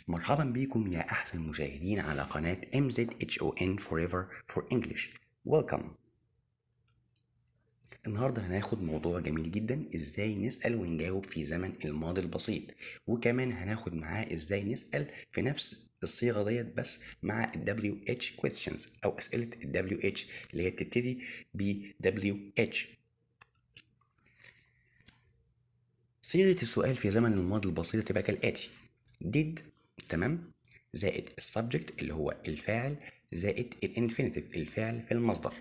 مرحبا بكم يا أحسن المشاهدين على قناة MZHON Forever for English. Welcome. النهاردة هناخد موضوع جميل جدا، ازاي نسأل ونجاوب في زمن الماضي البسيط، وكمان هناخد معاه ازاي نسأل في نفس الصيغة ديت بس مع ال WH questions أو أسئلة ال WH اللي هي بتبتدي ب WH. صيغة السؤال في زمن الماضي البسيط تبقى كالآتي: did، تمام، زائد السبجكت اللي هو الفاعل، زائد الانفينيتيف الفعل في المصدر.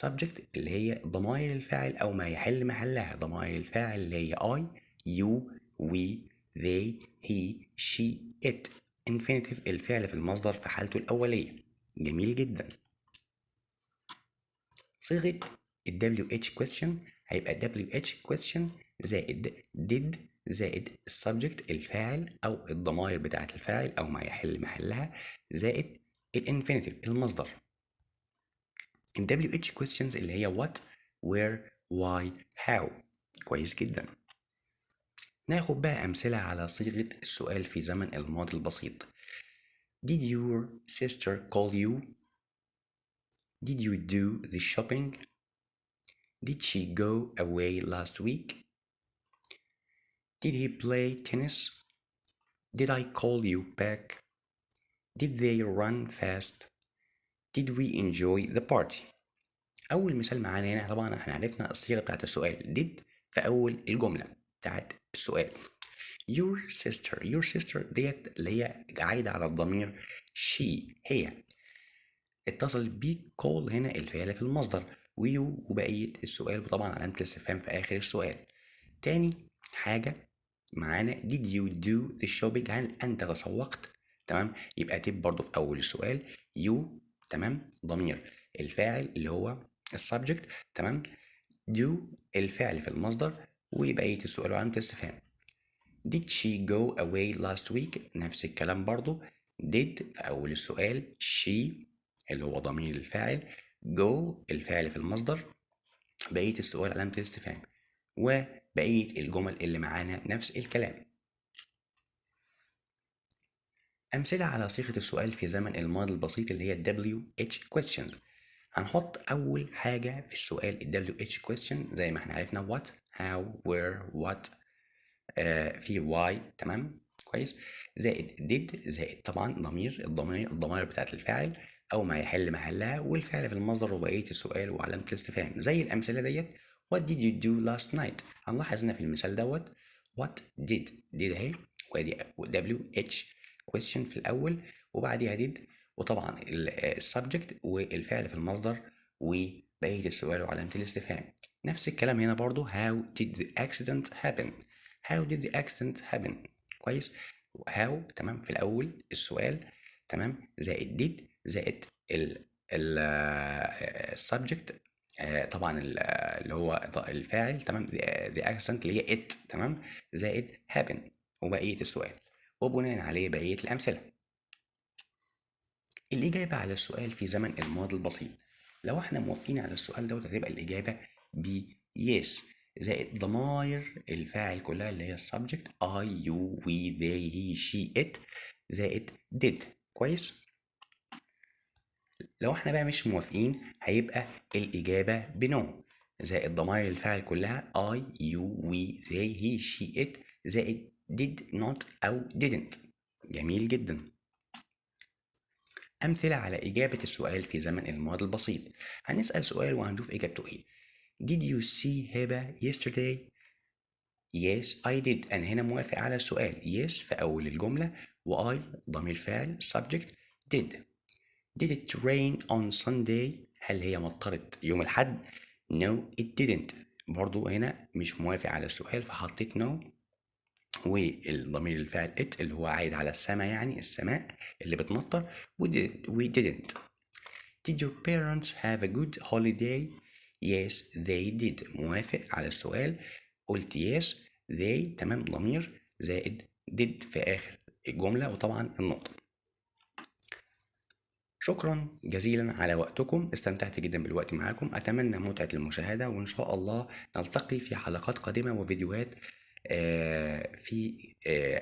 subject اللي هي ضمائر الفاعل أو ما يحل محلها ضمائر الفاعل اللي هي I, you, we, they, he, she, it. infinitive الفعل في المصدر في حالته الأولية. جميل جدا. صيغة ال WH question هيبقى WH question زائد did زائد السبجكت الفاعل أو الضمائر بتاعة الفاعل أو ما يحل محلها زائد الانفينيتيف المصدر. ال WH questions اللي هي what, where, why, how. كويس جدا. ناخد بقى أمثلة على صيغة السؤال في زمن الماضي البسيط. Did your sister call you? Did you do the shopping? Did she go away last week? Did he play tennis? Did I call you back? Did they run fast? Did we enjoy the party? أول مثال معانا هنا طبعا احنا عرفنا الصيغة بتاعت السؤال did في أول الجملة بتاعت السؤال. Your sister ديت اللي هي عايدة على الضمير she هي. اتصل ب call هنا الفعل في المصدر ويو وبقية السؤال وطبعا علامة الاستفهام في آخر السؤال. تاني حاجة معانا did you do the shopping، هل أنت تسوقت؟ تمام، يبقى تب برضو في أول السؤال you، تمام، ضمير الفاعل اللي هو السبجكت، تمام، do الفعل في المصدر وبقية السؤال وعلامة الاستفهام. did she go away last week؟ نفس الكلام برضو did في أول السؤال she اللي هو ضمير الفاعل go الفعل في المصدر بقية السؤال علامة الاستفهام وبقية الجمل اللي معانا نفس الكلام. أمثلة على صيغة السؤال في زمن الماضي البسيط اللي هي WH question. هنحط أول حاجة في السؤال ال WH question زي ما احنا عرفنا what, how, where, what، في why، تمام، كويس، زائد did زائد طبعا الضمائر بتاعت الفاعل أو ما يحل محلها والفعل في المصدر وبقية السؤال وعلامة الاستفهام زي الأمثلة ديت. What did you do last night؟ هنلاحظ هنا في المثال دوت what did اهي وادي WH question في الأول وبعديها did وطبعا السبجكت والفعل في المصدر وبقية السؤال وعلامة الاستفهام. نفس الكلام هنا برضو how did the accident happen؟ how did the accident happen؟ كويس، how تمام في الأول السؤال، تمام، زائد did زائد السبجكت طبعا اللي هو الفاعل، تمام، the accent اللي هي it، تمام، زائد happen وبقية السؤال وبناء عليه بقية الأمثلة. الإجابة على السؤال في زمن الماضي البسيط، لو احنا موافقين على السؤال دوت هتبقى الإجابة ب yes زائد ضمائر الفاعل كلها اللي هي subject I, you, we, they, he, she, it زائد did. كويس. لو احنا بقى مش موافقين هيبقى الإجابة بنو زائد ضمائر الفاعل كلها I, you, we, they, he, she, it زائد did not أو didn't. جميل جدا. أمثلة على إجابة السؤال في زمن الماضي البسيط. هنسأل سؤال وهنشوف إجابته إيه. Did you see هبة yesterday؟ Yes I did. أنا هنا موافق على السؤال yes في أول الجملة و I ضمير فاعل subject did. Did it rain on Sunday؟ هل هي مطرت يوم الأحد؟ No it didn't. برضو هنا مش موافق على السؤال فحطيت no والضمير الفاعل it اللي هو عايد على السماء يعني السماء اللي بتمطر we didn't. Did your parents have a good holiday؟ Yes they did. موافق على السؤال قلت yes they، تمام، ضمير زائد did في آخر الجملة وطبعا النقطة. شكرا جزيلا على وقتكم، استمتعت جدا بالوقت معاكم، أتمنى متعة المشاهدة وإن شاء الله نلتقي في حلقات قادمة وفيديوهات في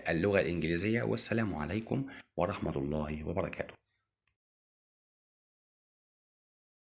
اللغة الإنجليزية. والسلام عليكم ورحمة الله وبركاته.